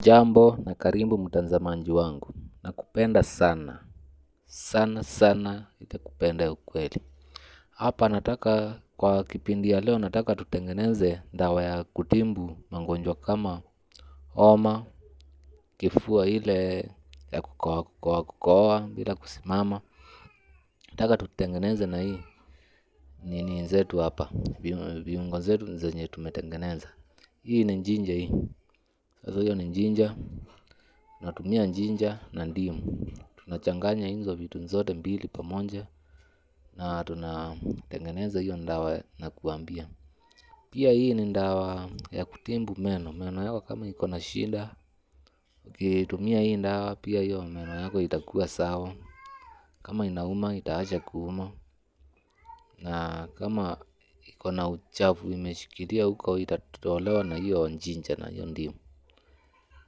Jambo na karibu mtazamaji wangu. Nakupenda sana. Sana sana itakupenda ukweli. Hapa nataka kwa kipindi ya leo nataka tutengeneze dawa ya kutibu magonjwa kama homa, kifua ile ya kukohoa bila kusimama. Nataka tutengeneze na hii nini zetu hapa. Viungo zetu zenye tumetengeneza. Hii ni jinja hii. Sasa hiyo ni jinja. Natumia jinja na ndimu. Tunachanganya hizo vitu zote mbili pamoja na tunatengeneza hiyo dawa na kuambia. Pia hii ni dawa ya kutibu meno. Meno yako kama iko na shida, ukitumia hii dawa pia hiyo meno yako itakuwa sawa. Kama inauma itaacha kuuma. Na kama iko na uchafu imeshikilia huko itatolewa na hiyo jinja na hiyo ndimu.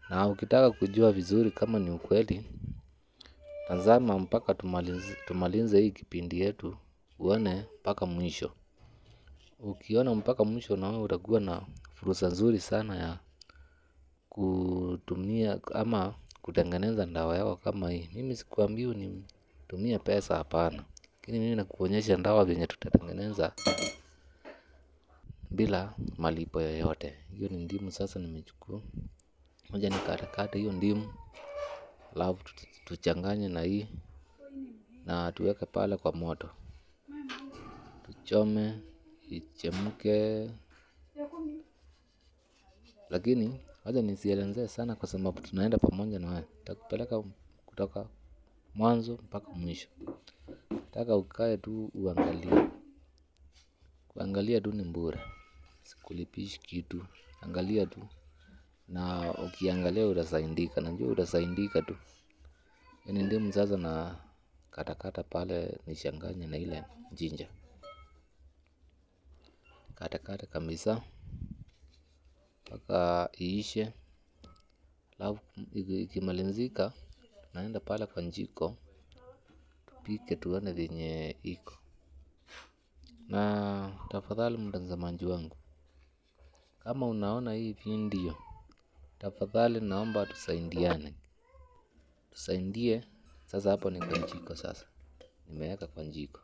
Na ukitaka kujua vizuri kama ni ukweli, tazama mpaka tumalize hii kipindi yetu, uone mpaka mwisho. Ukiona mpaka mwisho na wewe utakuwa na fursa nzuri sana ya kutumia ama kutengeneza dawa yako kama hii. Mimi sikuambii nitumie pesa, hapana. Lakini mimi nakuonyesha dawa venye tutatengeneza bila malipo yoyote. Hiyo ni ndimu sasa nimechukua. Ngoja nikatakate hiyo ndimu. Alafu tuchanganye na hii na tuweke pale kwa moto. Tuchome, ichemke. Lakini, wacha nisielezee sana kwa sababu tunaenda pamoja na wewe. Nitakupeleka kutoka mwanzo mpaka mwisho. Nataka ukae tu uangalie. Kuangalia tu ni bure. Sikulipishi kitu. Angalia tu. Na ukiangalia utasaidika. Najua utasaidika tu. Yaani ndimu sasa na katakata pale nichanganye na ile jinja. Katakata kabisa mpaka iishe. Alafu ikimalizika naenda pale kwa jiko tupike tuone venye iko. Na tafadhali mtazamaji wangu, kama unaona hii video, tafadhali naomba tusaidiane. Tusaidie. Sasa hapo ni kwa jiko sasa. Nimeweka kwa jiko.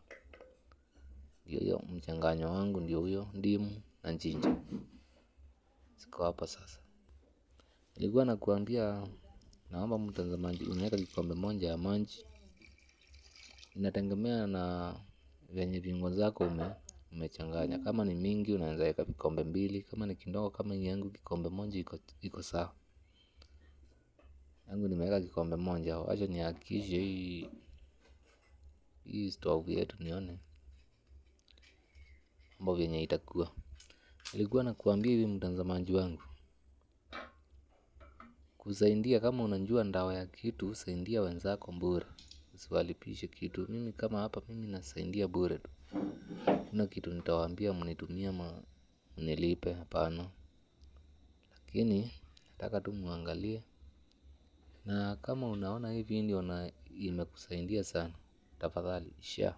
Ndio hiyo mchanganyo wangu ndio huyo ndimu na jinja. Ziko hapa sasa. Nilikuwa nakuambia naomba mtazamaji unaweka kikombe moja ya maji. Inategemea na venye viungo zako umechanganya. Kama ni mingi unaweza weka vikombe mbili. Kama ni kidogo kama hii yangu kikombe moja iko sawa. Yangu nimeweka kikombe moja. Wacha nihakikishe hii stove yetu nione mambo venye itakuwa. Nilikuwa nakuambia hivi mtazamaji wangu, kusaidia kama unajua dawa ya kitu, saidia wenzako bure. Usiwalipishe kitu. Mimi kama hapa mimi nasaidia bure tu. Hakuna kitu nitawaambia mnitumie ama mnilipe, hapana. Lakini nataka tu muangalie. Na kama unaona hii video na imekusaidia sana, tafadhali share.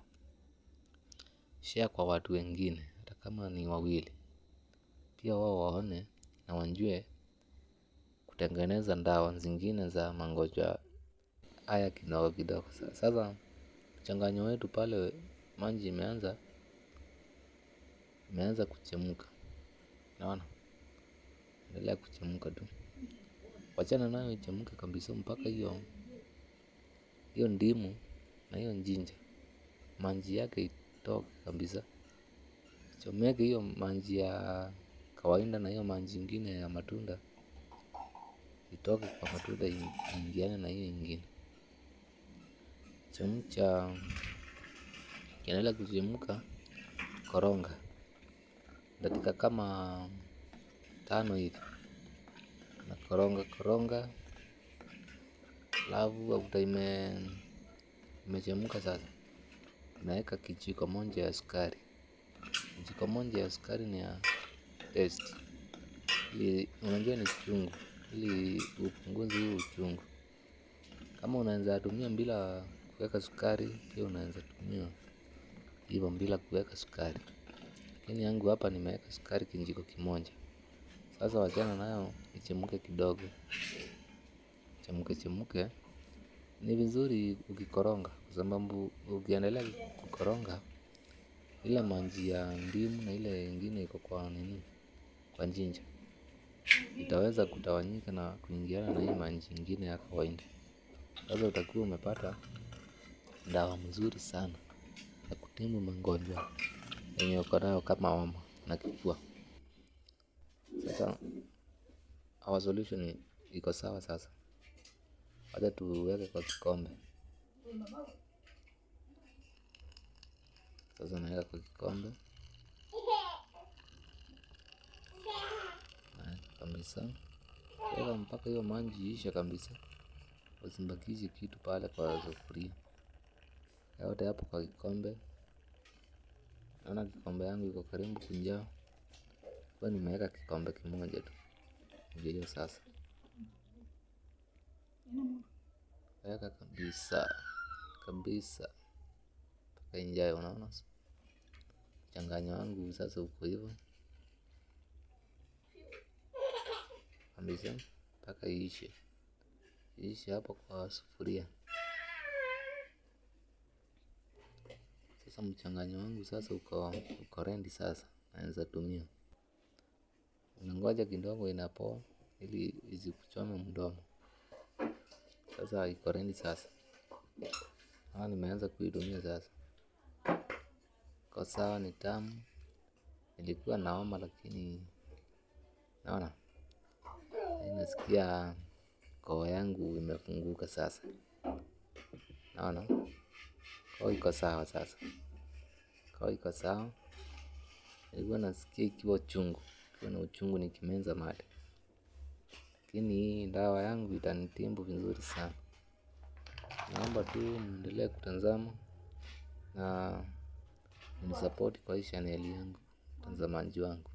Share kwa watu wengine hata kama ni wawili. Pia wao waone na wajue kutengeneza dawa zingine za magonjwa haya kidogo kidogo. Sasa mchanganyo wetu pale maji imeanza kuchemka. Naona endelea kuchemka tu. Wachana nayo ichemke kabisa mpaka hiyo ndimu na hiyo jinja maji yake itoke kabisa. Chomeke hiyo maji ya kawaida na hiyo maji ingine ya matunda itoke kwa matunda iingiane na hiyo ingine. Chemsha, ikiendelea kuchemka, koroga dakika kama 5 hivi. Na koroga alafu after imechemka sasa naweka kijiko moja ya sukari. Kijiko moja ya sukari ni ya taste. Ili unajua ni chungu, ili upunguze hiyo uchungu. Kama unaweza tumia bila kuweka sukari, pia unaweza tumia hivyo bila kuweka sukari. Lakini yangu hapa nimeweka sukari kijiko kimoja. Sasa wachana nayo ichemke kidogo. chemuke, ni vizuri ukikoronga, kwa sababu ukiendelea kukoronga ile maji ya ndimu na ile ingine iko kwa nini, kwa jinja, itaweza kutawanyika na kuingiana na hii maji ingine ya kawaida. Sasa utakuwa umepata dawa mzuri sana ya kutibu magonjwa yenye uko nayo kama homa na kifua. Sasa our solution iko sawa. Sasa wacha tuweke kwa kikombe. Sasa naweka kwa kikombe kabisa, weka mpaka hiyo maji iishe kabisa, usimbakishe kitu pale kwa sufuria. Yote hapo kwa kikombe. Naona kikombe yangu iko karibu kujaa, kwa nimeweka kikombe kimoja tu. Ndio hiyo sasa, weka kabisa mpaka ijae. Unaona mchanganyo wangu sasa uko hivyo kabisa mpaka iishe hapo kwa sufuria. Sasa mchanganyo wangu sasa uko ready. Sasa naanza tumia, unangoja kidogo inapoa ili isikuchome mdomo. Sasa iko ready sasa. Nimeanza kuitumia sasa, iko sawa, ni tamu. Nilikuwa na homa lakini naona nasikia koo yangu imefunguka sasa. Naona koo iko sawa sasa, koo iko sawa. Nilikuwa nasikia ikiwa na uchungu nikimeza mate, lakini hii dawa yangu itanitibu vizuri sana. Naomba tu muendelee kutazama na mnisupport kwa hii channel yangu, mtazamaji wangu.